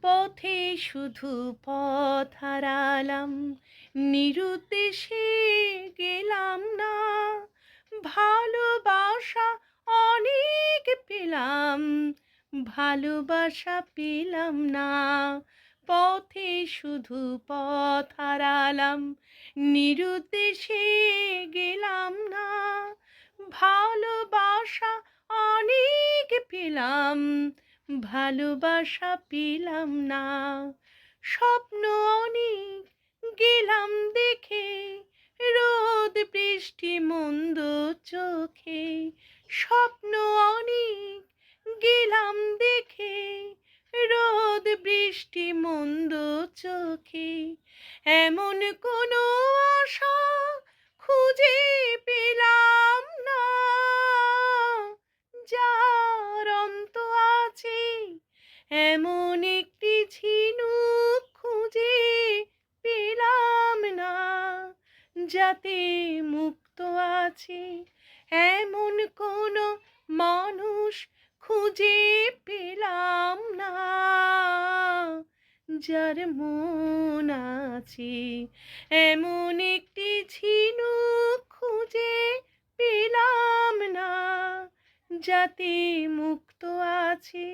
পথে শুধু পথ হারালাম, নিরুদ্দেশে গেলাম না। ভালোবাসা অনেক পেলাম, ভালোবাসা পেলাম না। পথে শুধু পথ হারালাম, নিরুদ্দেশে গেলাম না। ভালোবাসা অনেক পেলাম, ভালোবাসা পেলাম না। স্বপ্ন অনেক গেলাম দেখে, রোদ বৃষ্টি মন্দ চোখে। স্বপ্ন অনেক গেলাম দেখে, রোদ বৃষ্টি মন্দ চোখে। এমন কোনো আশা খুঁজে পেলাম না, যার অন্ত আছে। এমন একটি ঝিনুক খুঁজে পেলাম না, যাতে মুক্ত আছে। এমন কোনো মানুষ খুঁজে পেলাম না, যার মন আছে। এমন একটি ঝিনুক খুঁজে পেলাম না, যাতে মুক্ত আছে।